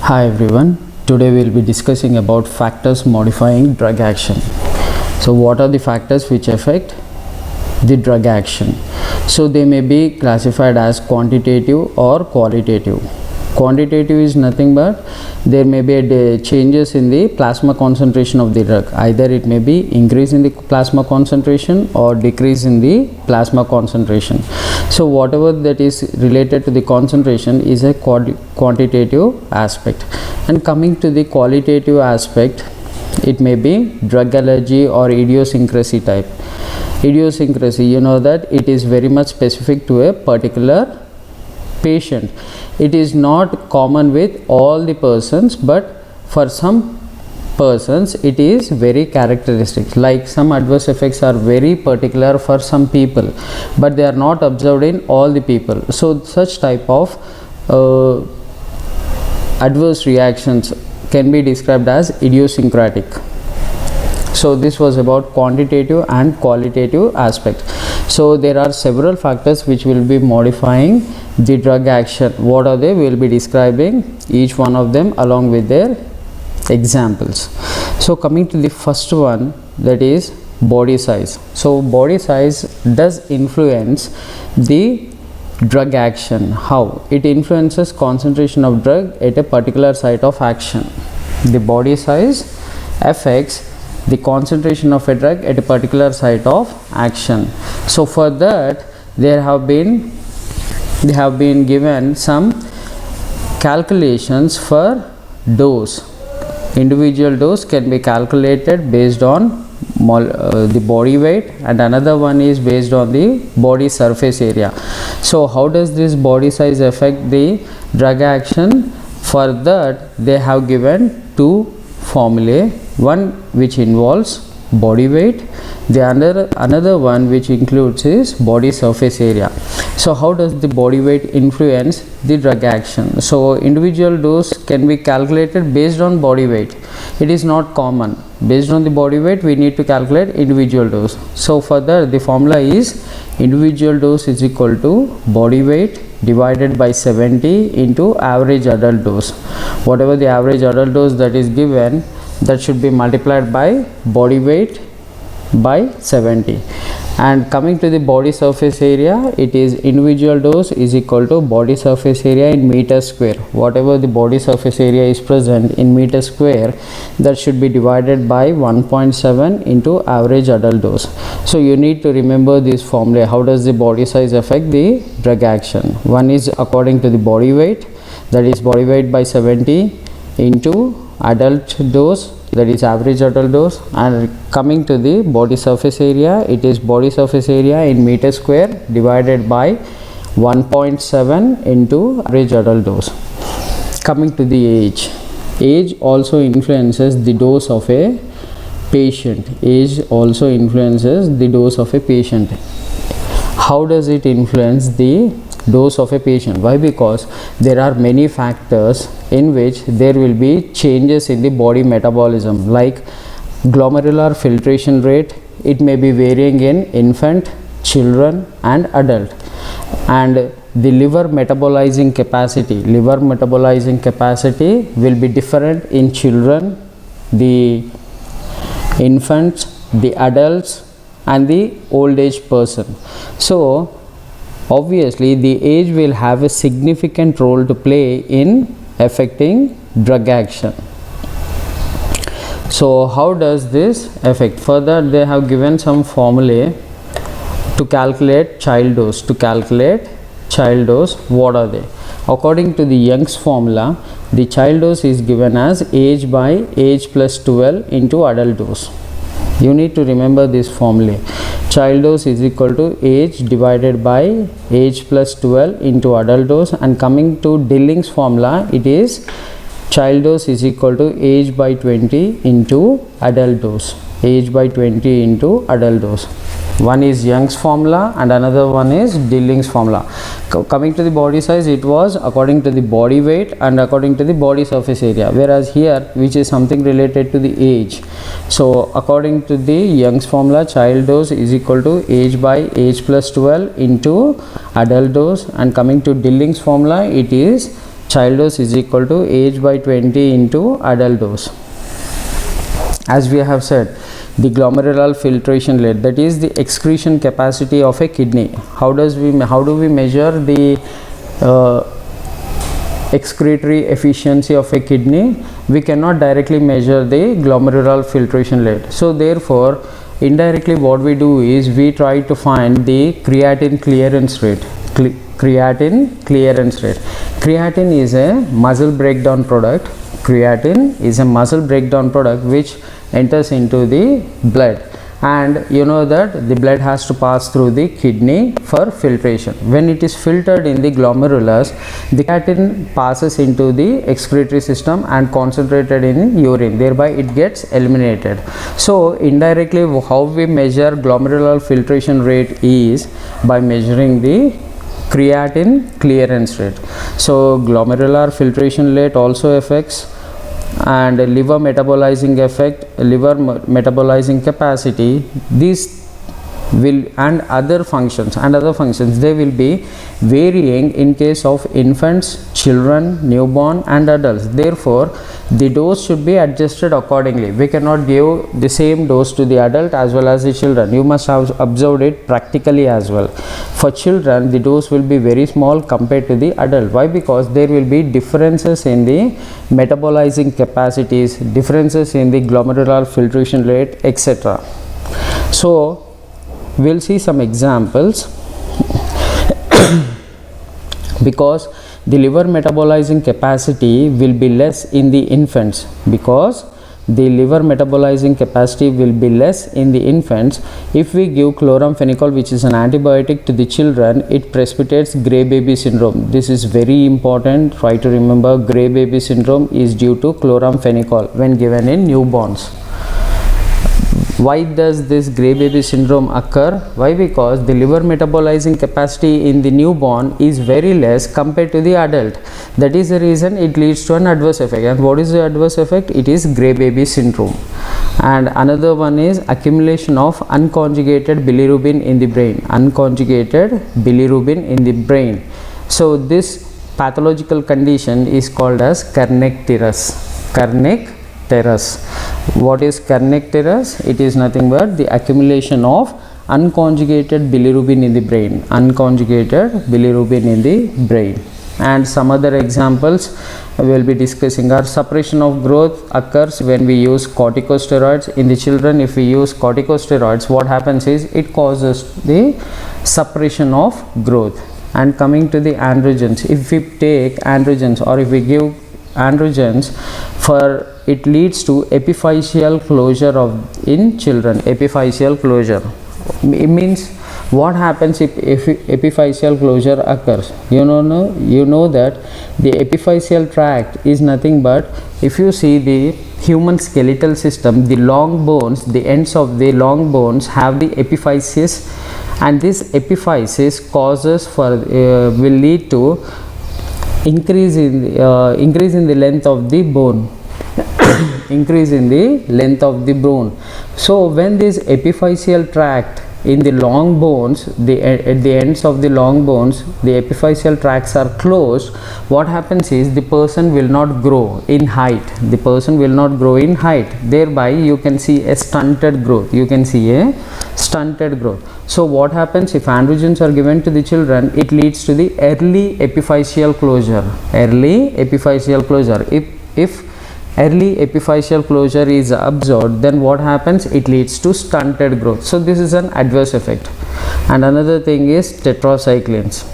Hi everyone, today we will be discussing about factors modifying drug action. So what are the factors which affect the drug action? So they may be classified as quantitative or qualitative. Quantitative is nothing but there may be changes in the plasma concentration of the drug. Either it may be increase in the plasma concentration or decrease in the plasma concentration. So whatever that is related to the concentration is a quantitative aspect. And coming to the qualitative aspect, it may be drug allergy or idiosyncrasy type. Idiosyncrasy, you know that it is very much specific to a particular patient. It is not common with all the persons, but for some persons it is very characteristic. Like some adverse effects are very particular for some people, but they are not observed in all the people. So such type of adverse reactions can be described as idiosyncratic. So this was about quantitative and qualitative aspect. So there are several factors which will be modifying the drug action. What are they? We will be describing each one of them along with their examples. So coming to the first one, that is body size. So body size does influence the drug action. How? It influences concentration of drug at a particular site of action. The body size affects the concentration of a drug at a particular site of action. So for that they have been given some calculations for dose. Individual dose can be calculated based on the body weight, and another one is based on the body surface area. So how does this body size affect the drug action? For that they have given two formulae, one which involves body weight, the another one which includes is body surface area. So how does the body weight influence the drug action? So individual dose can be calculated based on body weight. It is not common. Based on the body weight we need to calculate individual dose. So for that the formula is individual dose is equal to body weight divided by 70 into average adult dose. Whatever the average adult dose that is given, that should be multiplied by body weight by 70. And coming to the body surface area, it is individual dose is equal to body surface area in meter square. Whatever the body surface area is present in meter square, that should be divided by 1.7 into average adult dose. So you need to remember this formula. How does the body size affect the drug action? One is according to the body weight, that is body weight by 70 into adult dose, that is average adult dose, and coming to the body surface area, it is body surface area in meter square divided by 1.7 into average adult dose. Coming to the age also influences the dose of a patient. Age also influences the dose of a patient. How does it influence the dose of a patient? Why? Because there are many factors in which there will be changes in the body metabolism, like glomerular filtration rate. It may be varying in infant, children and adult, and the liver metabolizing capacity will be different in children, the infants, the adults and the old age person. So obviously the age will have a significant role to play in affecting drug action. So how does this affect? Further they have given some formulae to calculate child dose. What are they? According to the Young's formula, the child dose is given as age by age plus 12 into adult dose. You need to remember this formula. Child dose is equal to age divided by age plus 12 into adult dose, and coming to Dilling's formula, it is child dose is equal to age by 20 into adult dose. Age by 20 into adult dose. One is Young's formula and another one is Dilling's formula. Coming to the body size, it was according to the body weight and according to the body surface area, whereas here which is something related to the age. So according to the Young's formula, child dose is equal to age by age plus 12 into adult dose, and coming to Dilling's formula, it is child dose is equal to age by 20 into adult dose. As we have said, the glomerular filtration rate, that is the excretion capacity of a kidney. How do we measure the excretory efficiency of a kidney? We cannot directly measure the glomerular filtration rate. So therefore, indirectly what we do is we try to find the creatine clearance rate. Creatine clearance rate. Creatine is a muscle breakdown product. Creatine is a muscle breakdown product which enters into the blood, and you know that the blood has to pass through the kidney for filtration. When it is filtered in the glomerulus, the creatine passes into the excretory system and concentrated in urine, thereby it gets eliminated. So indirectly how we measure glomerular filtration rate is by measuring the creatine clearance rate. So glomerular filtration rate also affects, and liver metabolizing effect, liver metabolizing capacity, these will and other functions they will be varying in case of infants, children, newborn and adults. Therefore the dose should be adjusted accordingly. We cannot give the same dose to the adult as well as the children. You must have observed it practically as well. For children the dose will be very small compared to the adult. Why? Because there will be differences in the metabolizing capacities, differences in the glomerular filtration rate, etc. So we'll see some examples. Because the liver metabolizing capacity will be less in the infants, if we give chloramphenicol, which is an antibiotic, to the children, it precipitates gray baby syndrome. This is very important. Try to remember, gray baby syndrome is due to chloramphenicol when given in newborns. Why does this gray baby syndrome occur? Why? Because the liver metabolizing capacity in the newborn is very less compared to the adult. That is the reason it leads to an adverse effect. And what is the adverse effect? It is gray baby syndrome. And another one is accumulation of unconjugated bilirubin in the brain. Unconjugated bilirubin in the brain. So this pathological condition is called as Kernicterus. What is Kernicterus? It is nothing but the accumulation of unconjugated bilirubin in the brain. Unconjugated bilirubin in the brain. And some other examples we will be discussing are suppression of growth occurs when we use corticosteroids. In the children, if we use corticosteroids, what happens is it causes the suppression of growth. And coming to the androgens, if we take androgens or if we give androgens, for it leads to epiphyseal closure in children. Epiphyseal closure, it means what happens if epiphyseal closure occurs? You know that the epiphyseal tract is nothing but, if you see the human skeletal system, the long bones, the ends of the long bones have the epiphysis, and this epiphysis causes will lead to increase in the length of the bone. Increase in the length of the bone. So when this epiphyseal tract in the long bones, at the ends of the long bones, the epiphyseal tracts are closed, what happens is the person will not grow in height. The person will not grow in height. Thereby you can see a stunted growth. So what happens if androgens are given to the children? It leads to the early epiphyseal closure. If early epiphyseal closure is observed, then what happens? It leads to stunted growth. So this is an adverse effect. And another thing is tetracyclines.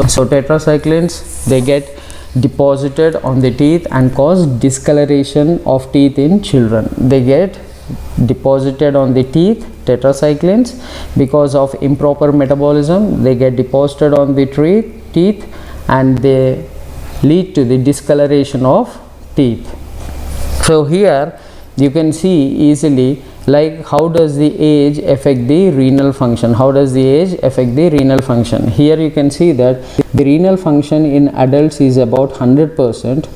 So tetracyclines, they get deposited on the teeth and cause discoloration of teeth in children. They get deposited on the teeth, tetracyclines, because of improper metabolism. They get deposited on the teeth and they lead to the discoloration of teeth. So here you can see easily, like, how does the age affect the renal function? Here you can see that the renal function in adults is about 100%,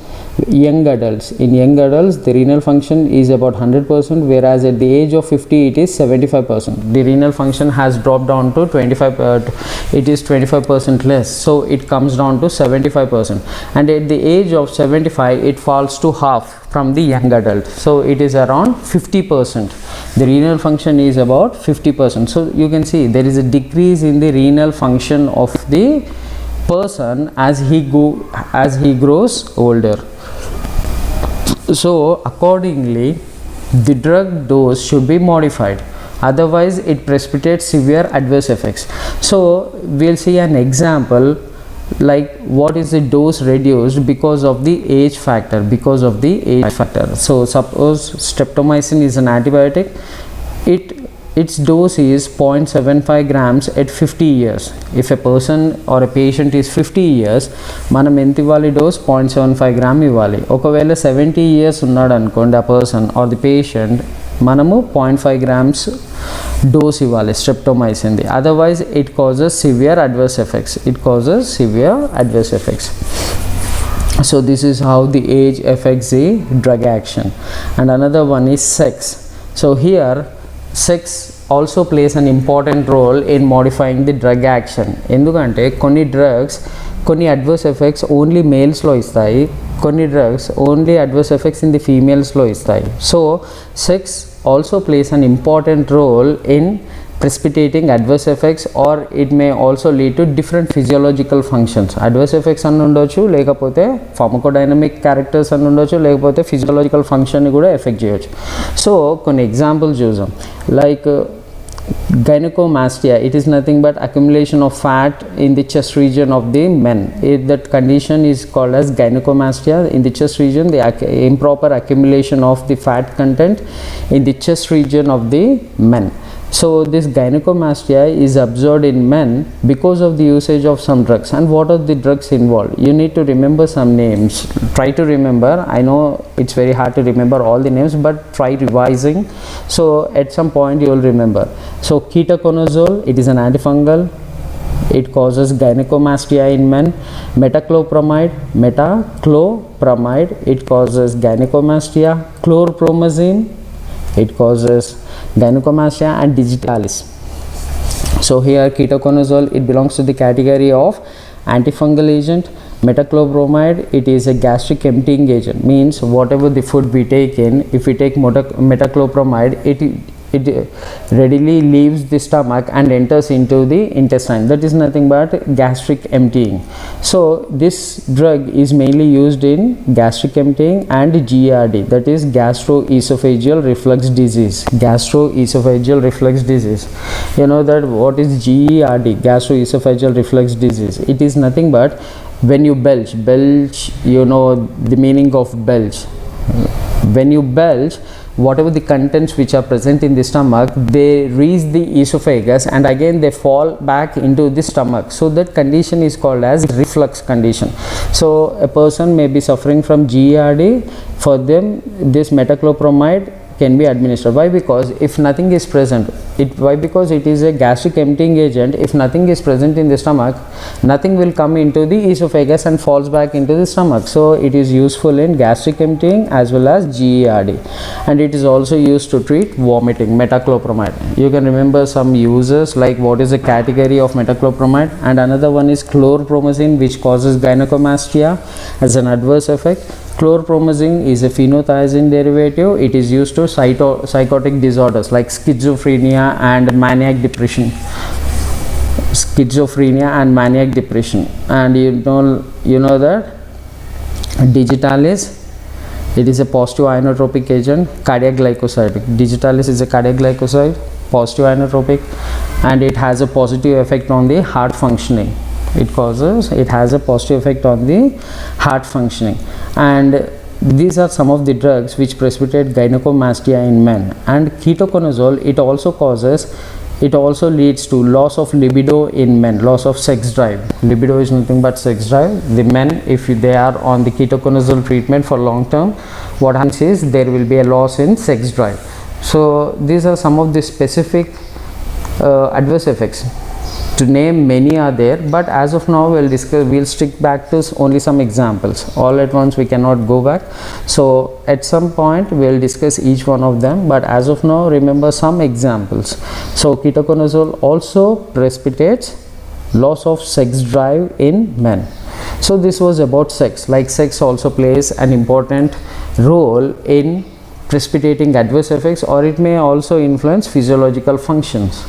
Young adults, in young adults the renal function is about 100%, whereas at the age of 50 it is 75%. The renal function has dropped down to 25, it is 25% less, so it comes down to 75%, and at the age of 75 it falls to half from the young adult, so it is around 50%. The renal function is about 50%. So you can see there is a decrease in the renal function of the person as he grows older. So accordingly the drug dose should be modified, otherwise it precipitates severe adverse effects. So we'll see an example, like what is the dose reduced because of the age factor. So suppose streptomycin is an antibiotic, its dose is 0.75 grams at 50 years. If a person or a patient is 50 years, మనం ఎంత ఇవ్వాలి dose 0.75 gram ఇవ్వాలి. ఒకవేళ 70 years ఉన్నాడు అనుకోండి ఆ person are the patient, మనము 0.5 grams dose ఇవ్వాలి streptomycin the, otherwise it causes severe adverse effects. So this is how the age affects the drug action. And another one is sex. So here sex also plays an important role in modifying the drug action. ఎందుకంటే కొన్ని drugs కొన్ని adverse effects only మేల్స్లో ఇస్తాయి, కొన్ని drugs only adverse effects in the ఫీమేల్స్లో ఇస్తాయి. So sex also plays an important role in precipitating adverse effects, or it may also lead to different physiological functions. Adverse effects అని ఉండొచ్చు, లేకపోతే ఫార్మకోడైనమిక్ characters అని ఉండొచ్చు, లేకపోతే ఫిజియోలాజికల్ ఫంక్షన్ని కూడా ఎఫెక్ట్ చేయొచ్చు. సో కొన్ని ఎగ్జాంపుల్స్ చూద్దాం. Like gynecomastia, it is nothing but accumulation of fat in the chest region of the men. That condition is called as gynecomastia. In the chest region, the improper accumulation of the fat content in the chest region of the men. So this gynecomastia is observed in men because of the usage of some drugs. And what are the drugs involved? You need to remember some names. Try to remember. I know it's very hard to remember all the names, but try revising. So at some point you will remember. So ketoconazole, it is an antifungal. It causes gynecomastia in men. Metoclopramide, it causes gynecomastia. Chlorpromazine, it causes gynecomastia. And digitalis. So here ketoconazole, it belongs to the category of antifungal agent. Metoclopramide, it is a gastric emptying agent, means whatever the food we take in, if we take metoclopramide, it readily leaves the stomach and enters into the intestine. That is nothing but gastric emptying. So this drug is mainly used in gastric emptying and GERD, that is gastroesophageal reflux disease. You know that what is GERD, gastroesophageal reflux disease? It is nothing but when you belch, you know the meaning of belch. When you belch, whatever the contents which are present in the stomach, they reach the esophagus and again they fall back into the stomach. So that condition is called as reflux condition. So a person may be suffering from GERD. For them, this metoclopramide can be administered. Why? Because if nothing is present, because it is a gastric emptying agent. If nothing is present in the stomach, nothing will come into the esophagus and falls back into the stomach. So it is useful in gastric emptying as well as GERD, and it is also used to treat vomiting. Metoclopramide, you can remember some uses, like what is the category of metoclopramide. And another one is chlorpromazine, which causes gynecomastia as an adverse effect. Chlorpromazine is a phenothiazine derivative. It is used to psychotic disorders like schizophrenia and maniac depression. And you know that digitalis, it is a positive inotropic agent, cardiac glycoside. Digitalis is a cardiac glycoside, positive inotropic, and it has a positive effect on the heart functioning. It has a positive effect on the heart functioning. And these are some of the drugs which precipitate gynecomastia in men. And ketoconazole, it also leads to loss of libido in men, loss of sex drive. Libido is nothing but sex drive. The men, if they are on the ketoconazole treatment for long term, what happens is there will be a loss in sex drive. So these are some of the specific adverse effects. To name many are there, but as of now we'll stick back to only some examples. All at once we cannot go back, so at some point we'll discuss each one of them, but as of now remember some examples. So ketoconazole also precipitates loss of sex drive in men. So this was about sex. Like sex also plays an important role in precipitating adverse effects, or it may also influence physiological functions.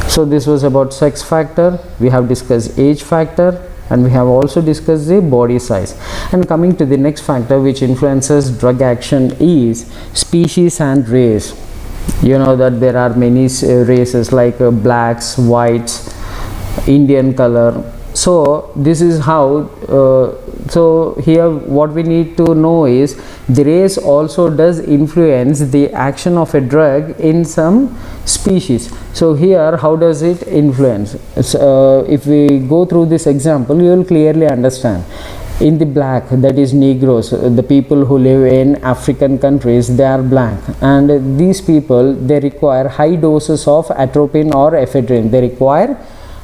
So this was about sex factor. We have discussed age factor, and we have also discussed the body size. And coming to the next factor which influences drug action is species and race. You know that there are many races like blacks, whites, Indian color. So this is how so here what we need to know is the race also does influence the action of a drug in some species. So here how does it influence? If we go through this example, you will clearly understand. In the black, that is Negroes, the people who live in African countries, they are black, and these people, they require high doses of atropine or ephedrine. They require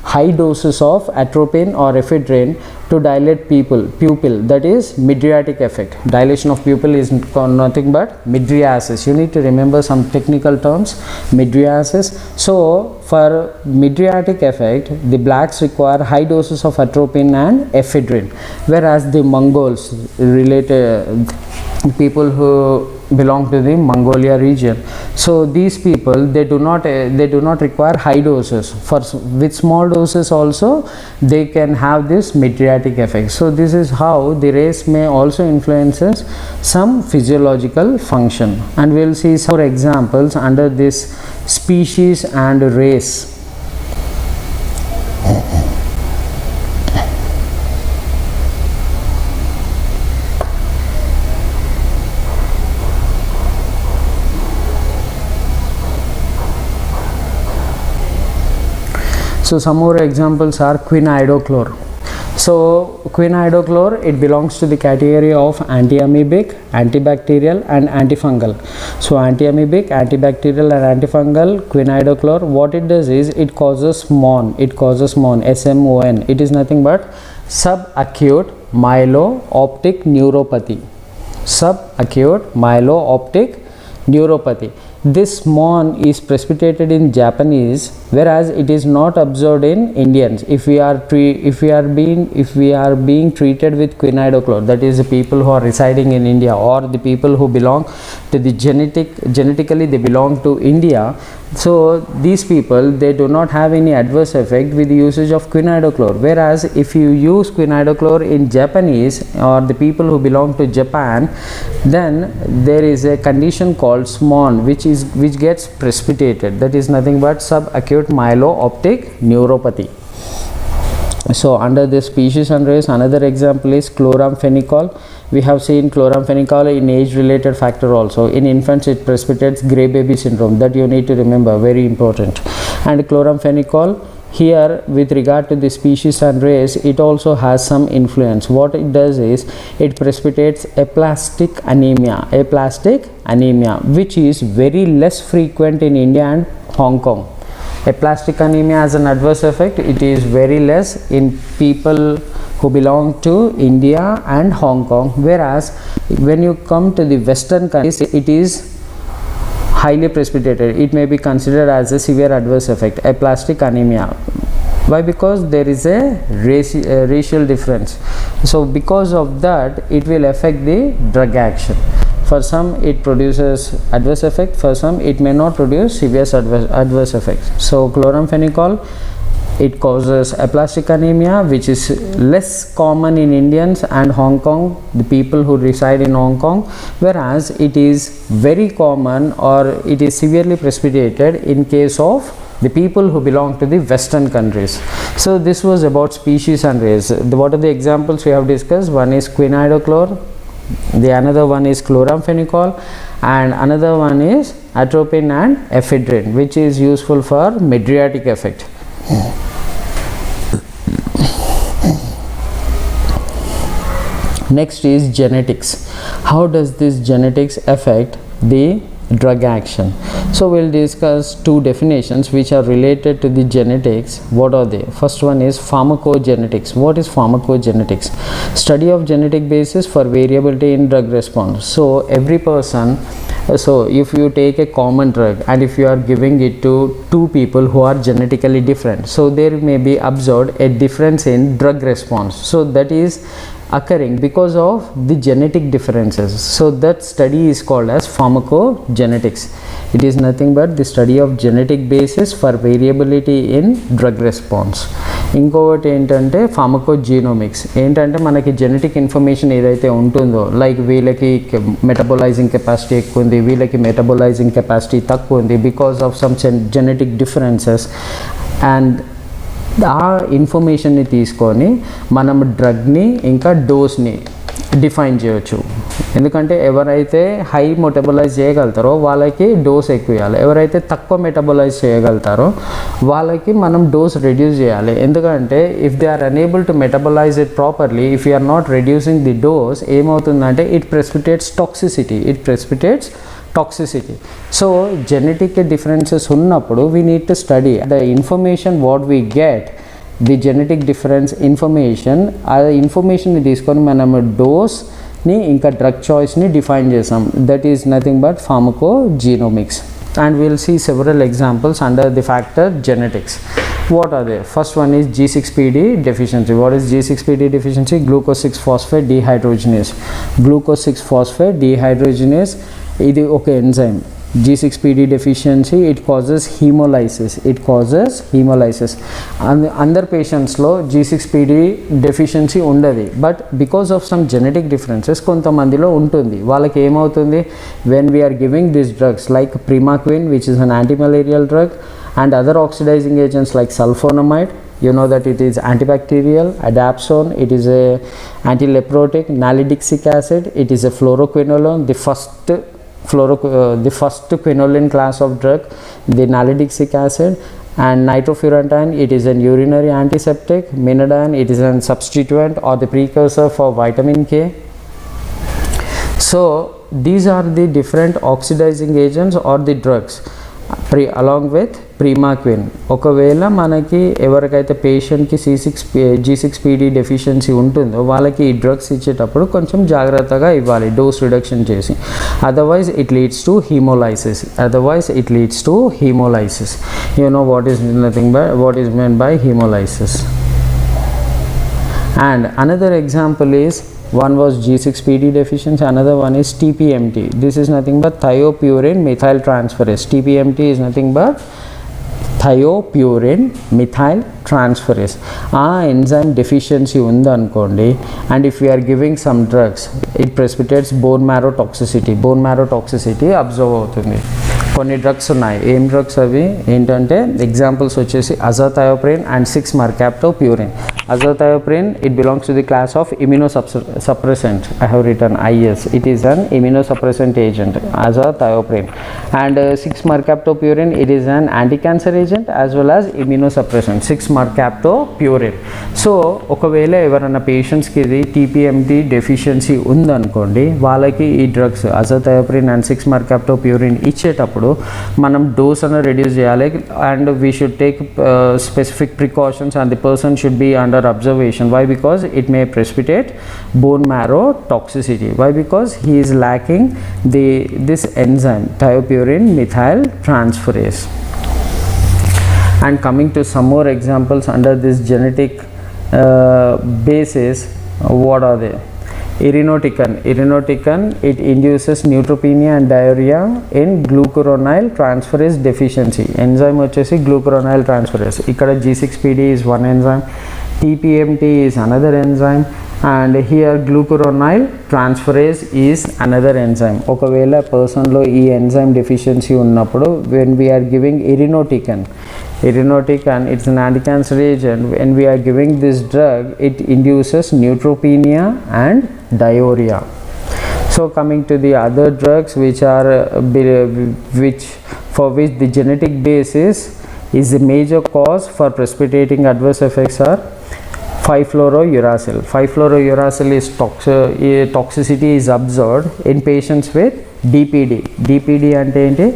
high doses of atropine or ephedrine to dilate pupil, that is mydriatic effect. Dilation of pupil is nothing but mydriasis. You need to remember some technical terms, mydriasis. So for mydriatic effect, the blacks require high doses of atropine and ephedrine, whereas the Mongols, related people who belong to the Mongolia region, so these people, they do not require high doses. With small doses also they can have this mydriatic effect. So this is how the race may also influences some physiological function, and we will see some examples under this species and race. So some more examples are quinidochlor. So quinidochlor, it belongs to the category of antiamoebic, antibacterial and antifungal. So antiamoebic, antibacterial and antifungal, quinidochlor, what it does is it causes MON. It causes MON, SMON. It is nothing but subacute myelooptic neuropathy. Subacute myelooptic neuropathy. This MON is precipitated in Japanese, whereas it is not observed in Indians. If we are being treated with quinidochlor, that is the people who are residing in India, or the people who belong to the genetically they belong to India, so these people, they do not have any adverse effect with the usage of quinidochlor. Whereas if you use quinidochlor in Japanese, or the people who belong to Japan, then there is a condition called SMON which gets precipitated. That is nothing but subacute myelooptic neuropathy. So under this species and race, another example is chloramphenicol. We have seen chloramphenicol in age-related factor also. In infants, it precipitates gray baby syndrome. That you need to remember, very important. And chloramphenicol, here with regard to the species and race, it also has some influence. What it does is it precipitates aplastic anemia, which is very less frequent in India and Hong Kong. Aplastic anemia as an adverse effect, it is very less in people who belong to India and Hong Kong, whereas when you come to the Western countries, it is highly precipitated. It may be considered as a severe adverse effect, aplastic anemia. Why? Because there is a racial difference. So because of that, it will affect the drug action. For some it produces adverse effect, for some it may not produce severe adverse effects. So chloramphenicol, it causes aplastic anemia, which is less common in Indians and Hong Kong, the people who reside in Hong Kong, whereas it is very common, or it is severely precipitated in case of the people who belong to the Western countries. So this was about species and race. What are the examples we have discussed? One is quinidochlor, another one is chloramphenicol, and another one is atropine and ephedrine, which is useful for mydriatic effect. Next is genetics. How does this genetics affect the drug action. So we'll discuss two definitions which are related to the genetics. What are they? First one is pharmacogenetics. What is pharmacogenetics? Study of genetic basis for variability in drug response. So every person, so if you take a common drug and if you are giving it to two people who are genetically different, so there may be observed a difference in drug response. So that is occurring because of the genetic differences. So that study is called as pharmacogenetics. It is nothing but the study of genetic basis for variability in drug response. ఇంకొకటి ఏంటంటే ఫార్మకోజీనోమిక్స్. ఏంటంటే మనకి genetic information ఏదైతే ఉంటుందో, like వీళ్ళకి మెటబోలైజింగ్ capacity ఎక్కువ ఉంది, వీళ్ళకి మెటబోలైజింగ్ కెపాసిటీ తక్కువ ఉంది because of some genetic differences. And ఆ ఇన్ఫర్మేషన్ని తీసుకొని మనం డ్రగ్ని ఇంకా డోస్ని డిఫైన్ చేయొచ్చు. ఎందుకంటే ఎవరైతే హై మెటబలైజ్ చేయగలుగుతారో వాళ్ళకి డోస్ ఎక్కువ ఇవ్వాలి, ఎవరైతే తక్కువ మెటబలైజ్ చేయగలుగుతారో వాళ్ళకి మనం డోస్ రెడ్యూస్ చేయాలి. ఎందుకంటే if they are unable to metabolize it properly, if you are not reducing the dose, ఏమవుతుందంటే it precipitates toxicity. So genetic differences ఉన్నప్పుడు we need to study the information what we get, the genetic difference information. ఆ ఇన్ఫర్మేషన్ని తీసుకొని మనం డోస్ని ఇంకా drug చాయిస్ని define చేసాం. That is nothing but pharmacogenomics. And we'll see several examples under the factor genetics. What are they? First one is G6PD deficiency. What is G6PD deficiency? Glucose 6-phosphate dehydrogenase. Glucose 6-phosphate dehydrogenase, ఇది ఒక enzyme. G6PD deficiency, it causes hemolysis. అందర్ పేషెంట్స్లో G6PD deficiency ఉండదు, but because of some genetic differences కొంతమందిలో ఉంటుంది. వాళ్ళకి ఏమవుతుంది, when we're giving this drugs like primaquine which is an antimalarial drug and other oxidizing agents like sulfonamide, you know that it is antibacterial, adapsone, it is a antileprotic, nalidixic acid, it is a fluoroquinolone, the first quinoline class of drug, the nalidixic acid. And nitrofurantoin, it is an urinary antiseptic. Minodine, it is a substituent or the precursor for vitamin K. So these are the different oxidizing agents or the drugs along with ప్రీమాక్విన్. ఒకవేళ మనకి ఎవరికైతే పేషెంట్కి G6PD deficiency ఉంటుందో వాళ్ళకి ఈ drugs ఇచ్చేటప్పుడు కొంచెం జాగ్రత్తగా ఇవ్వాలి, డోస్ రిడక్షన్ చేసి. Otherwise it leads to hemolysis. You know what is meant by hemolysis. And another example is, one was G6PD deficiency, another one is TPMT. This is nothing but thiopurine methyl transferase. TPMT is nothing but thiopurine methyl transferase. ఆ enzyme deficiency ఉందనుకోండి, and if you are giving some drugs, it precipitates bone marrow toxicity observe అవుతుంది. కొన్ని drugs ఉన్నాయి. ఏం drugs అవి ఏంటంటే examples వచ్చేసి అజాథయోప్రిన్ and 6-mercaptopurine. Azathioprine, it belongs to the class of immunosuppressant. I have written IS. It is an immunosuppressant agent, azathioprine. And 6-mercaptopurine, it is an anti-cancer agent as well as immunosuppressant. 6-mercaptopurine. So ఒకవేళ ఎవరైనా పేషెంట్స్కి ఇది TPMT deficiency ఉందనుకోండి, వాళ్ళకి ఈ drugs అజాథయోప్రిన్ and 6-mercaptopurine ఇచ్చేటప్పుడు మనం dose అన్న రెడ్యూస్ చేయాలి. And we should take specific precautions and the person should be under observation. Why? Because it may precipitate bone marrow toxicity. Why? Because he is lacking this enzyme thiopurine methyl transferase. And coming to some more examples under this genetic basis, what are they? Irinotecan, it induces neutropenia and diarrhea in glucuronide transferase deficiency. Enzyme వచ్చేసి glucuronide transferase. ఇక్కడ G6PD is one enzyme, TPMT is another enzyme, and here glucuronide transferase is another enzyme. ఒకవేళ పర్సన్లో ఈ enzyme deficiency ఉన్నప్పుడు when we are giving irinotecan, it's an anti-cancer agent. When we are giving this drug, it induces neutropenia and diarrhea. So coming to the other drugs for which the genetic basis is a major cause for precipitating adverse effects are 5-fluorouracil. 5-fluorouracil is toxicity is observed in patients with DPD. DPD అంటే ఏంటి?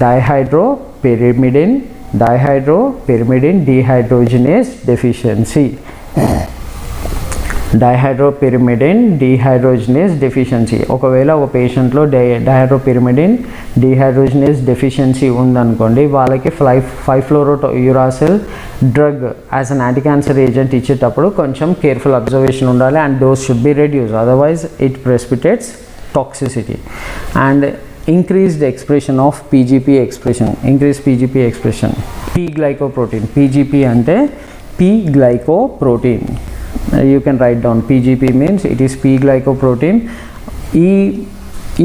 dihydropyrimidine dehydrogenase deficiency. Dihydropyrimidine dehydrogenase deficiency. ఒకవేళ ఒక పేషెంట్లో dihydropyrimidine dehydrogenase deficiency ఉందనుకోండి, వాళ్ళకి 5-fluorouracil drug as an anti cancer agent ఇచ్చేటప్పుడు కొంచెం careful observation ఉండాలి and dose should be reduce, otherwise it precipitates toxicity. And increased expression of PGP expression, increased PGP expression, P-glycoprotein. PGP ante P-glycoprotein. You can write down PGP means it is P-glycoprotein.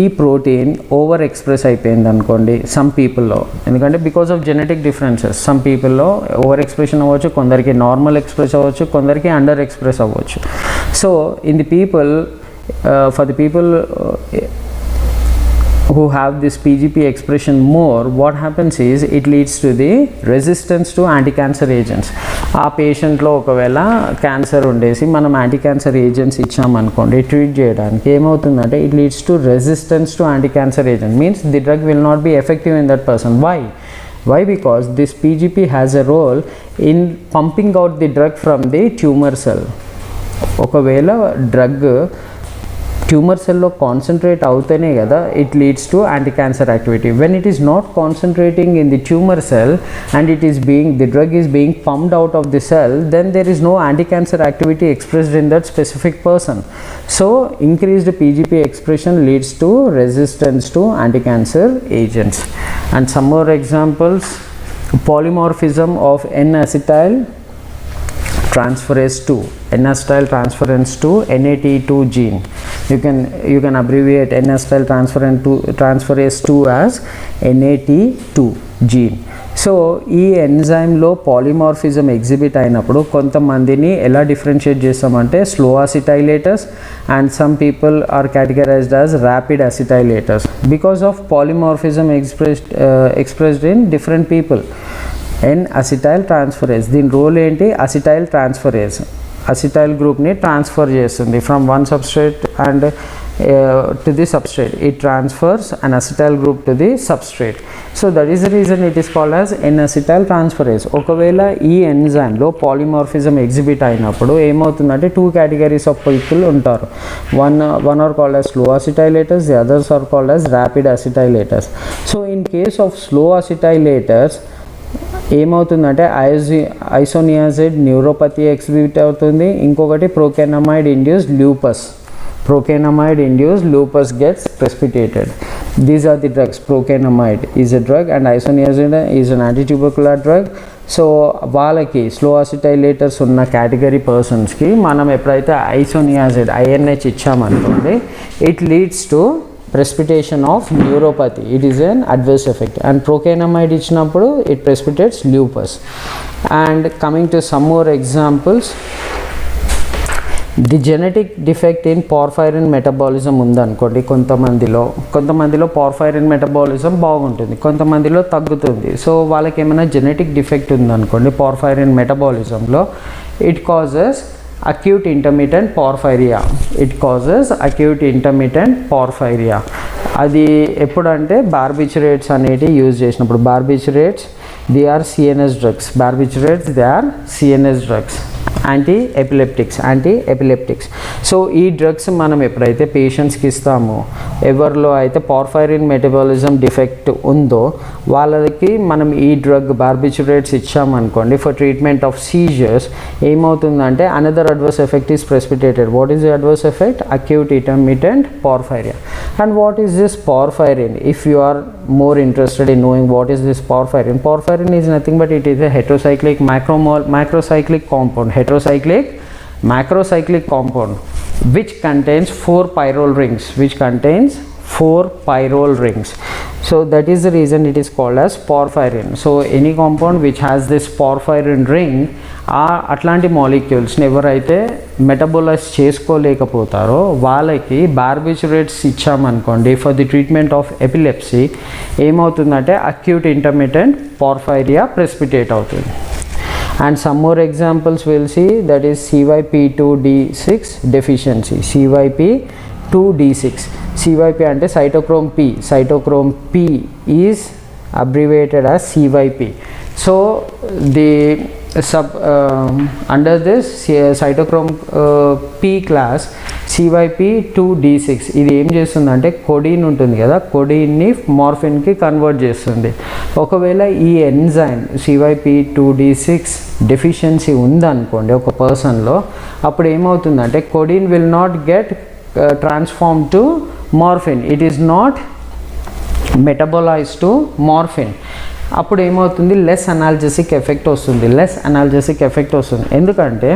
ఈ protein over express అయిపోయింది అనుకోండి some పీపుల్లో, ఎందుకంటే because of genetic differences some పీపుల్లో over expression అవ్వచ్చు, కొందరికి normal express అవ్వచ్చు, కొందరికి అండర్ ఎక్స్ప్రెస్ అవ్వచ్చు. So in the people for the people who have this PGP expression more, what happens is it leads to the resistance to anti-cancer agents. ఆ పేషెంట్లో ఒకవేళ cancer ఉండేసి మనం anti cancer agents ఇచ్చామనుకోండి treat చేయడానికి, ఏమవుతుందంటే it leads to resistance to anti cancer agent, means the drug will not be effective in that person. Why? Because this PGP has a role in pumping out the drug from the tumor cell. ఒకవేళ drug tumour సెల్లో concentrate అవుతేనే కదా it leads to anti cancer activity. When it is not concentrating in the tumour cell and the drug is being pumped out of the cell, then there is no anti cancer activity expressed in that specific person. So increased PGP expression leads to resistance to anti cancer agents. And some more examples: polymorphism of N-acetyl transferase 2, N-acetyl transferase 2, NAT2 gene. You can abbreviate N-acetyl transferase 2 as NAT2 gene. So ఈ ఎంజైమ్లో polymorphism exhibit అయినప్పుడు కొంతమందిని ఎలా differentiate చేస్తామంటే slow acetylators and some people are categorized as rapid acetylators because of polymorphism expressed in different people. N-acetyl transferase, దీని role ఏంటి? Acetyl transferase acetyl గ్రూప్ని transfer చేస్తుంది from one substrate and to the substrate. It transfers an acetyl group to the substrate. So that is the reason it is called as N-acetyl transferase. ఒకవేళ ఈ ఎంజైమ్లో polymorphism exhibit అయినప్పుడు ఏమవుతుందంటే two categories of people ఉంటారు. One are called as slow acetylators, the others are called as rapid acetylators. So in case of slow acetylators ఏమవుతుందంటే isoniazid neuropathy exhibit అవుతుంది. ఇంకొకటి procainamide induced lupus gets precipitated. These are the drugs. Procainamide is a drug and isoniazid is an antitubercular drug. సో వాళ్ళకి slow acetylators ఉన్న category పర్సన్స్కి మనం ఎప్పుడైతే isoniazid INH ఇచ్చామనుకోండి, it leads to precipitation of neuropathy. It is an adverse effect. And procainamide ఇచ్చినప్పుడు it precipitates lupus. And coming to some more examples, the genetic defect in porphyrin metabolism ఉందనుకోండి కొంతమందిలో porphyrin metabolism బాగుంటుంది, కొంతమందిలో తగ్గుతుంది. So వాళ్ళకి ఏమైనా genetic defect ఉందనుకోండి porphyrin metabolismలో, it causes acute intermittent porphyria. అది ఎప్పుడంటే బార్బిచురేట్స్ అనేవి యూజ్ చేసినప్పుడు. Barbiturates they are CNS drugs, anti epileptics. So ఈ డ్రగ్స్ మనం ఎప్పుడైతే పేషెంట్స్కి ఇస్తామో, ఎవరిలో అయితే పార్ఫైరిన్ మెటబాలిజం డిఫెక్ట్ ఉందో వాళ్ళకి మనం ఈ డ్రగ్ బార్బిచురేట్స్ ఇచ్చామనుకోండి ఫర్ ట్రీట్మెంట్ ఆఫ్ సీజర్స్, ఏమవుతుందంటే another adverse effect is precipitated. What is the adverse effect? Acute intermittent porphyria. And what is this porphyrin? If you are more interested in knowing what is this porphyrin is nothing but it is a heterocyclic macrocyclic compound which contains 4 pyrrole rings. So that is the reason it is called as porphyrin. So any compound which has this porphyrin ring, అట్లాంటి మాలిక్యూల్స్ని ఎవరైతే metabolize చేసుకోలేకపోతారో వాళ్ళకి barbiturates ఇచ్చామనుకోండి for the treatment of epilepsy, ఏమవుతుందంటే acute intermittent porphyria precipitate అవుతుంది. And some more examples we'll see, that is CYP2D6 deficiency. CYP2D6. CYP ante cytochrome P. Cytochrome P is abbreviated as CYP. So the under this cytochrome P class CYP2D6 ఇది ఏం చేస్తుందంటే codeine ఉంటుంది కదా, కొడిన్ని మార్ఫిన్కి convert చేస్తుంది. ఒకవేళ ఈ enzyme CYP2D6 deficiency ఉందనుకోండి ఒక పర్సన్లో, అప్పుడు ఏమవుతుందంటే codeine will not get transform to morphine, it is not metabolize to morphine. అప్పుడు ఏమవుతుంది, లెస్ అనాల్జెసిక్ ఎఫెక్ట్ వస్తుంది. ఎందుకంటే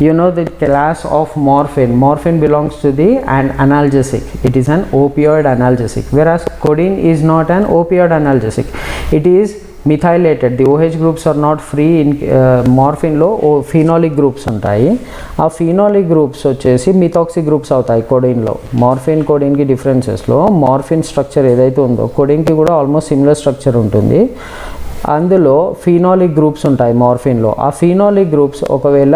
you know the class of morphine belongs to the and analgesic, it is an opioid analgesic, whereas codeine is not an opioid analgesic, it is methylated. The OH groups are not free in మార్ఫిన్లో phenolic groups ఉంటాయి. ఆ phenolic groups వచ్చేసి methoxy groups అవుతాయి కొడిన్లో. Morphine కొడిన్కి డిఫరెన్సెస్లో morphine structure ఏదైతే ఉందో కొడిన్కి కూడా almost similar structure ఉంటుంది. అందులో ఫినాలిక్ గ్రూప్స్ ఉంటాయి మార్ఫిన్లో. ఆ ఫినాలిక్ గ్రూప్స్ ఒకవేళ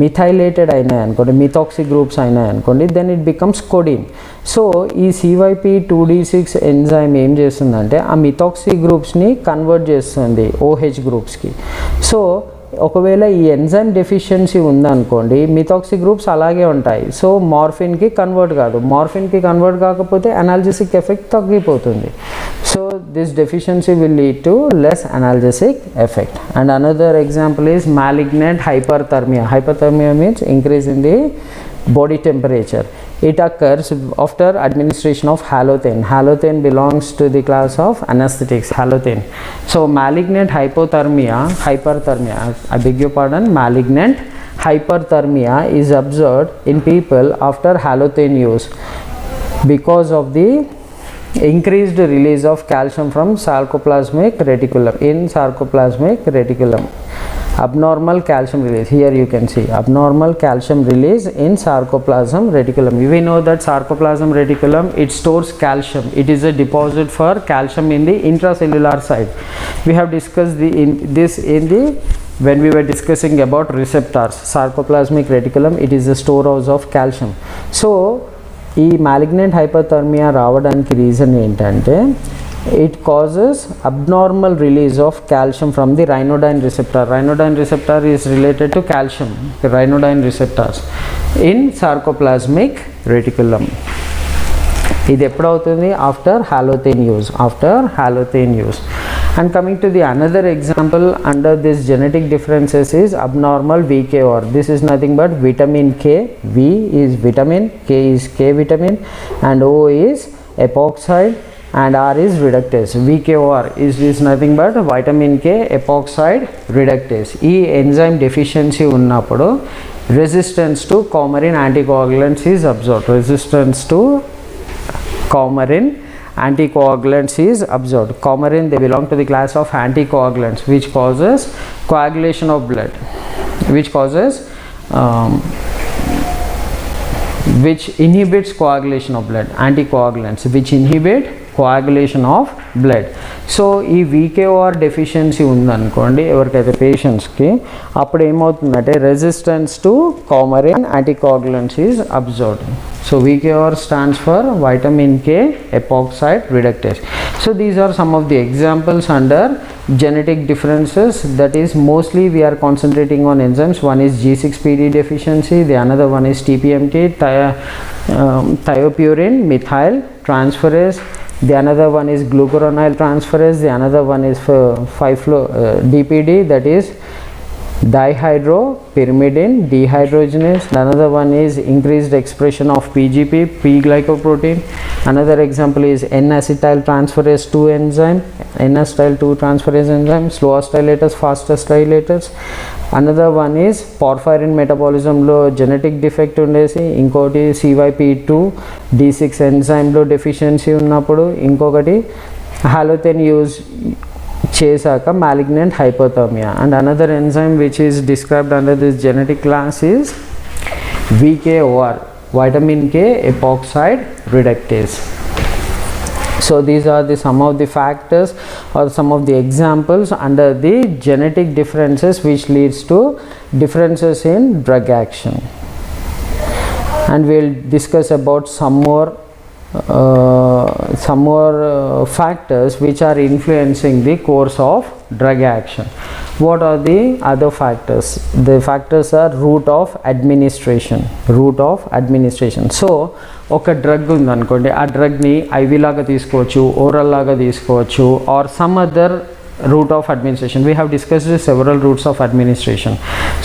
మిథైలేటెడ్ అయినాయి అనుకోండి, మిథాక్సీ గ్రూప్స్ అయినాయి అనుకోండి, then it becomes codeine. So ఈ CYP2D6 ఎంజైమ్ ఏం చేస్తుందంటే ఆ మిథాక్సీ గ్రూప్స్ని కన్వర్ట్ చేస్తుంది OH గ్రూప్స్కి. సో ఒకవేళ ఈ ఎంజైమ్ డెఫిషియన్సీ ఉందనుకోండి, మిథాక్సీ గ్రూప్స్ అలాగే ఉంటాయి. సో మార్ఫిన్కి కన్వర్ట్ కాదు. మార్ఫిన్కి కన్వర్ట్ కాకపోతే అనాల్జెసిక్ ఎఫెక్ట్ తగ్గిపోతుంది. So this deficiency will lead to less analgesic effect. And another example is malignant hyperthermia. Hyperthermia means increase in the body temperature. It occurs after administration of halothane. Halothane belongs to the class of anesthetics, halothane. So malignant hyperthermia, I beg your pardon, malignant hyperthermia is observed in people after halothane use because of the increased release of calcium from sarcoplasmic reticulum. In sarcoplasmic reticulum, abnormal calcium release, here you can see abnormal calcium release in sarcoplasm reticulum. We know that sarcoplasm reticulum, it stores calcium, it is a deposit for calcium in the intracellular side. We have discussed this in the when we were discussing about receptors. Sarcoplasmic reticulum, it is a storehouse of calcium. So ఈ malignant హైపర్థర్మియా రావడానికి reason ఏంటంటే it causes abnormal release of calcium from the ryanodine receptor. Ryanodine receptor is related to calcium, ryanodine receptors in sarcoplasmic reticulum. ఇది ఎప్పుడు అవుతుంది, after halothane use. And coming to the another example under this genetic differences is abnormal VKR. This is nothing but vitamin K. V is vitamin, K is K vitamin, and O is epoxide, and R is reductase. VKR is nothing but vitamin K epoxide reductase. ఈ enzyme deficiency ఉన్నప్పుడు resistance to coumarin anticoagulants is observed. Anticoagulants is observed. Coumarin, they belong to the class of anticoagulants which causes coagulation of blood, which inhibits coagulation of blood. Anticoagulants which inhibit coagulation of blood. So ఈ VKR deficiency ఉందనుకోండి ఎవరికైతే పేషెంట్స్కి, అప్పుడు ఏమవుతుందంటే resistance to coumarin anticoagulants is observed. So VKR stands for vitamin K epoxide reductase. So these are some of the examples under genetic differences, that is mostly we are concentrating on enzymes. One is G6PD deficiency, the another one is TPMT, thiopurine methyl transferase, the another one is glucuronyl transferase, the another one is DPD, that is dihydropyrimidine dehydrogenase. Another one is increased expression of PGP, P-glycoprotein. Another example is N-acetyl transferase 2 enzyme, N-acetyl 2 transferase enzyme, slow acetylators, fast acetylators. Another one is porphyrin metabolism లో genetic defect ఉండేసి, ఇంకోటి CYP2D6 enzyme లో deficiency ఉన్నప్పుడు, ఇంకొకటి halothane use చేశాక malignant hyperthermia. And another enzyme which is described under this genetic class is VKOR, vitamin K epoxide reductase. So these are the some of the factors or some of the examples under the genetic differences which leads to differences in drug action. And we'll discuss about some more factors which are influencing the course of drug action. What are the other factors? The factors are route of administration. So ఒక drug ఉందనుకోండి, ఆ డ్రగ్ని IV లాగా తీసుకోవచ్చు, oral లాగా తీసుకోవచ్చు, or some other route of administration. We have discussed several routes of administration,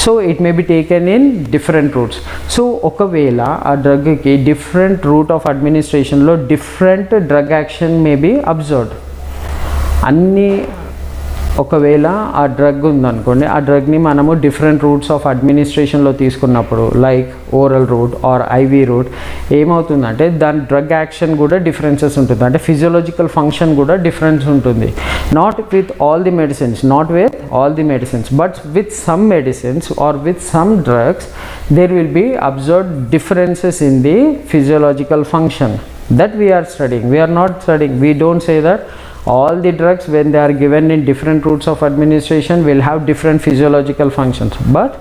so it may be taken in different routes. So okavela a drug ki different route of administration lo different drug action may be observed. Anni ఒకవేళ ఆ drug ఉందనుకోండి, ఆ డ్రగ్ని మనము different routes of అడ్మినిస్ట్రేషన్లో తీసుకున్నప్పుడు like oral route or IV route ఏమవుతుందంటే దాని drug action కూడా డిఫరెన్సెస్ ఉంటుంది, అంటే ఫిజియోలాజికల్ ఫంక్షన్ కూడా డిఫరెన్స్ ఉంటుంది. Not with all the medicines but with some medicines or with some drugs there will be observed differences in the physiological function that we are studying. We are not studying, we don't say that all the drugs when they are given in different routes of administration will have different physiological functions, but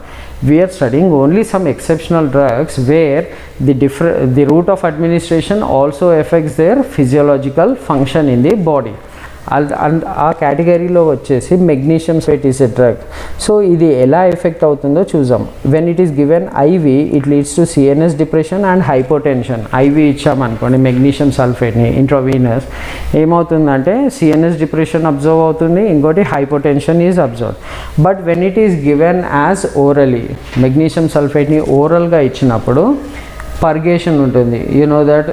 we are studying only some exceptional drugs where the route of administration also affects their physiological function in the body. And ఆ కేటగిరీలో వచ్చేసి magnesium sulphate is a drug. So ఇది ఎలా effect అవుతుందో చూద్దాం. When it is given IV it leads to CNS depression and hypotension. IV ఇచ్చామనుకోండి magnesium సల్ఫేట్ని intravenous, ఏమవుతుందంటే సిఎన్ఎస్ డిప్రెషన్ అబ్జర్వ్ అవుతుంది, ఇంకోటి hypotension is observe. But when it is given as orally, magnesium సల్ఫేట్ని ఓరల్గా ఇచ్చినప్పుడు పర్గేషన్ ఉంటుంది. You know that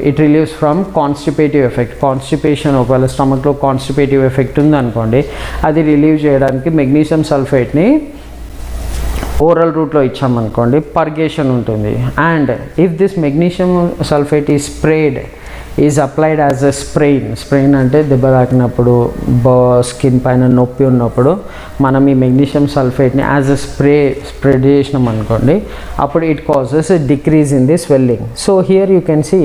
it relieves from constipative effect. Constipation ఒకవేళ స్టమక్లో కాన్స్టిపేటివ్ ఎఫెక్ట్ ఉందనుకోండి, అది రిలీవ్ చేయడానికి మెగ్నీషియం సల్ఫేట్ని ఓరల్ రూట్లో ఇచ్చామనుకోండి పర్గేషన్ ఉంటుంది. And if this magnesium sulphate ఈ spread is applied as a sprain అంటే దెబ్బ తాకినప్పుడు స్కిన్ పైన నొప్పి ఉన్నప్పుడు మనం ఈ మెగ్నీషియం సల్ఫేట్ని యాజ్ అ స్ప్రెడ్ చేసినాం అనుకోండి, అప్పుడు it causes a decrease in the swelling. So here you can see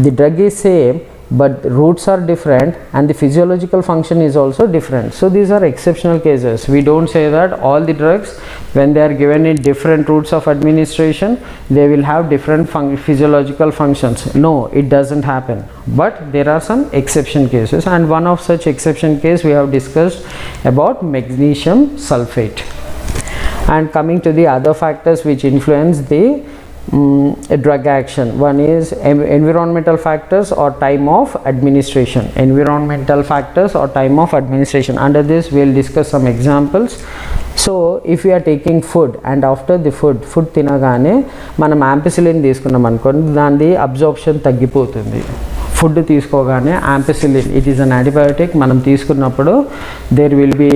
the drug is same but roots are different and the physiological function is also different. So these are exceptional cases. We don't say that all the drugs when they are given in different routes of administration they will have different physiological functions. No, it doesn't happen, but there are some exception cases, and one of such exception case we have discussed about magnesium sulfate. And coming to the other factors which influence the drug action, one is environmental factors or time of administration. Under this we will discuss some examples. So if we are taking food and after the food తినగానే మనం ampicillin తీసుకున్నాం అనుకోండి, దాని absorption తగ్గిపోతుంది. Food తీసుకోగానే ampicillin, it is an antibiotic, మనం తీసుకున్నప్పుడు there will be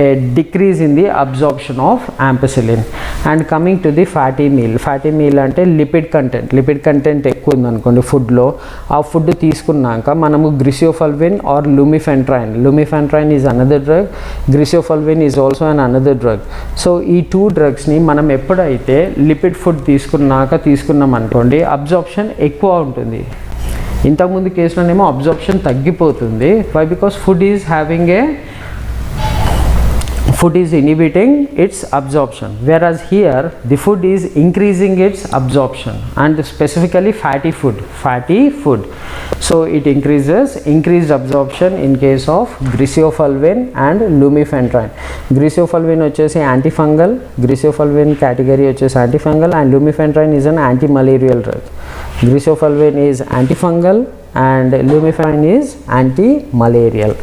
a decrease in the absorption of ampicillin. And coming to the fatty meal అంటే లిపిడ్ కంటెంట్ ఎక్కువ ఉందనుకోండి ఫుడ్లో, ఆ ఫుడ్ తీసుకున్నాక మనము griseofulvin or lumefantrine is another drug, griseofulvin is also an another drug. So ఈ two డ్రగ్స్ని మనం ఎప్పుడైతే లిపిడ్ ఫుడ్ తీసుకున్నాం అనుకోండి అబ్జార్ప్షన్ ఎక్కువ ఉంటుంది. ఇంతకుముందు కేసులోనేమో అబ్జార్ప్షన్ తగ్గిపోతుంది. Why? Because food is inhibiting its absorption, whereas here the food is increasing its absorption, and specifically fatty food. So it increased absorption in case of griseofulvin and lumefantrine. Griseofulvin వచ్చేసి antifungal, griseofulvin category వచ్చేసి antifungal, and lumefantrine is an anti-malarial drug. Griseofulvin is antifungal and lumefantrine is anti-malarial.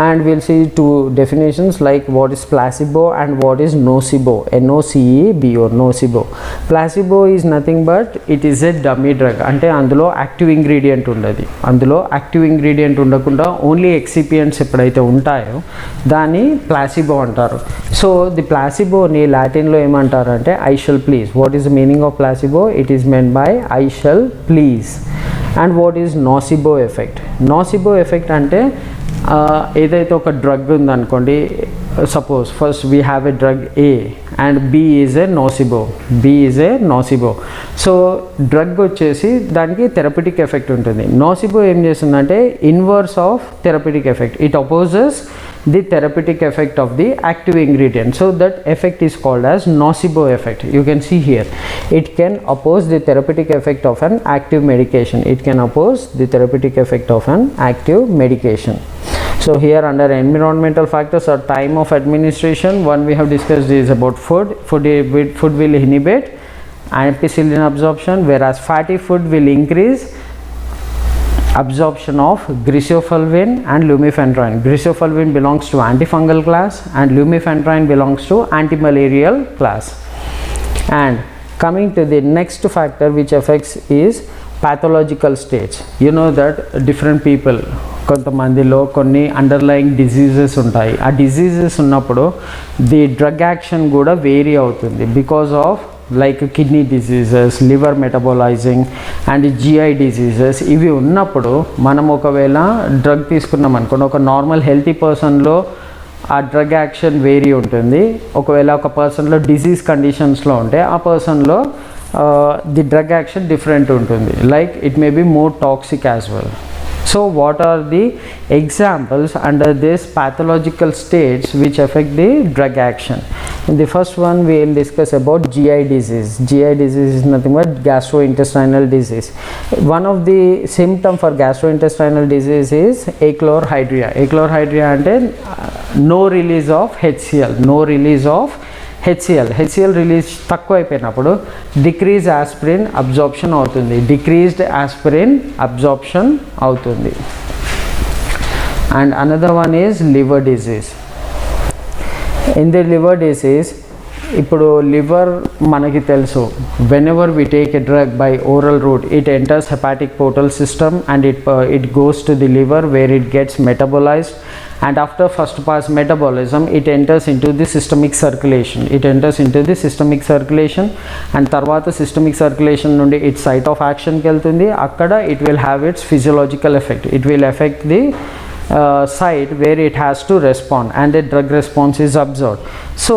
And we'll see two definitions like what is placebo and what is nocebo. NOCEBO, nocebo. Placebo is nothing but it is a dummy drug. అంటే అందులో active ingredient ఉండదు. అందులో active ingredient ఉండకుండా only ఎక్సిపియంట్స్ ఎప్పుడైతే ఉంటాయో దాన్ని placebo అంటారు. So the ప్లాసిబోని లాటిన్లో ఏమంటారంటే I shall please. What is the meaning of placebo? It is meant by I shall please. And what is nocebo effect? Nocebo effect అంటే ఏదైతే ఒక డ్రగ్ ఉందనుకోండి, suppose first we have a drug A and B is a nocebo. So drug వచ్చేసి దానికి therapeutic effect ఉంటుంది. Nocebo ఏం చేస్తుందంటే inverse of therapeutic effect, it opposes the therapeutic effect of the active ingredient, so that effect is called as nocebo effect. You can see here it can oppose the therapeutic effect of an active medication, it can oppose the therapeutic effect of an active medication. So here under environmental factors or time of administration, one we have discussed is about food will inhibit ampicillin absorption, whereas fatty food will increase absorption of griseofulvin and lumefantrine. Griseofulvin belongs to antifungal class and lumefantrine belongs to antimalarial class. And coming to the next factor which affects is pathological stage. You know that different people, కొంతమందిలో కొన్ని underlying diseases ఉంటాయి. ఆ diseases ఉన్నప్పుడు the drug action కూడా vary అవుతుంది because of like kidney diseases, liver metabolizing and GI diseases. ఇవి ఉన్నప్పుడు మనం ఒకవేళ డ్రగ్ తీసుకున్నాం అనుకోండి, ఒక నార్మల్ హెల్తీ పర్సన్లో ఆ డ్రగ్ యాక్షన్ వేరీ ఉంటుంది. ఒకవేళ ఒక పర్సన్లో డిజీజ్ కండిషన్స్లో ఉంటే ఆ పర్సన్లో ది డ్రగ్ యాక్షన్ డిఫరెంట్ ఉంటుంది, like it may be more toxic as well. So what are the examples under this pathological states which affect the drug action? In the first one we will discuss about GI disease. GI disease is nothing but gastrointestinal disease. One of the symptom for gastrointestinal disease is achlorhydria. Achlorhydria ante no release of HCl, no release of HCl release తక్కువ అయిపోయినప్పుడు decrease aspirin absorption అవుతుంది, decreased aspirin absorption అవుతుంది. And another one is liver disease. In the liver disease, ఇప్పుడు liver మనకి తెలుసు, whenever we take a drug by oral route it enters hepatic portal system and it goes to the liver where it gets metabolized, and after first pass metabolism it enters into the systemic circulation and tarvata systemic circulation nundi its site of action ki veltundi. Akkada it will have its physiological effect, it will affect the site where it has to respond and the drug response is observed. So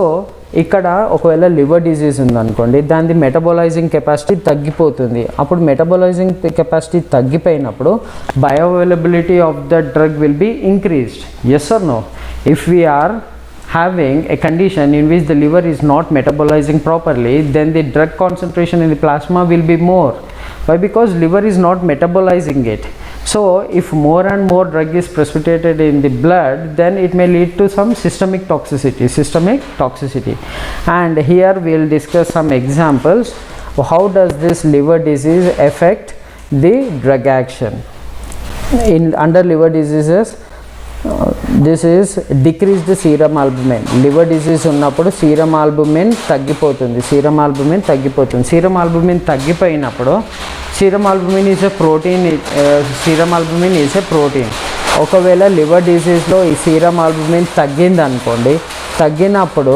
ఇక్కడ ఒకవేళ liver disease ఉందనుకోండి, దాని మెటబోలైజింగ్ capacity తగ్గిపోతుంది. అప్పుడు metabolizing capacity తగ్గిపోయినప్పుడు bio availability of the drug will be increased. Yes or no? If we're having a condition in which the liver is not metabolizing properly, then the drug concentration in the plasma will be more. Why? Because liver is not metabolizing it. So if more and more drug is precipitated in the blood, then it may lead to some systemic toxicity. And here we will discuss some examples. How does this liver disease affect the drug action? Under liver diseases, this is decreased serum albumin. Liver disease ఉన్నప్పుడు serum albumin తగ్గిపోతుంది. Serum albumin తగ్గిపోయినప్పుడు serum albumin is a protein. ఒకవేళ liver డిజీజ్లో ఈ serum albumin తగ్గిందనుకోండి, తగ్గినప్పుడు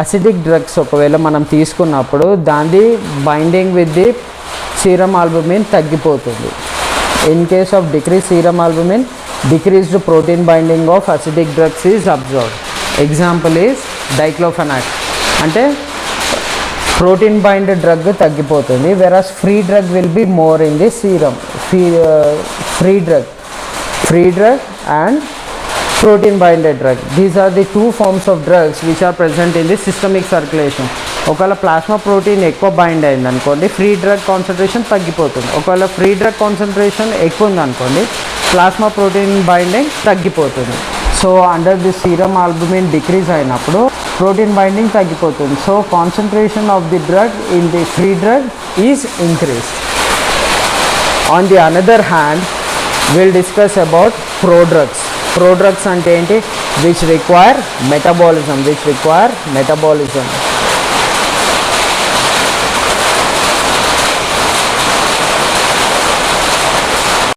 acidic drugs ఒకవేళ మనం తీసుకున్నప్పుడు దాని binding with the serum albumin తగ్గిపోతుంది. In case of decrease serum albumin, decreased protein binding of acidic drugs is observed. Example is diclofenac. అంటే ప్రోటీన్ బైండ్ డ్రగ్ తగ్గిపోతుంది, whereas free drug will be more in the serum. Free drug and protein binded drug, these are the two forms of drugs which are present in the systemic circulation. ఒకవేళ plasma protein ఎక్కువ bind అయింది అనుకోండి, free drug concentration తగ్గిపోతుంది. ఒకవేళ free drug concentration ఎక్కువ ఉందనుకోండి, plasma protein binding తగ్గిపోతుంది. So under the serum albumin decrease అయినప్పుడు ప్రోటీన్ బైండింగ్ తగ్గిపోతుంది. So concentration of the drug in the free drug is increased. On the another hand will discuss about prodrugs. Prodrugs అంటే ఏంటి? Which require metabolism.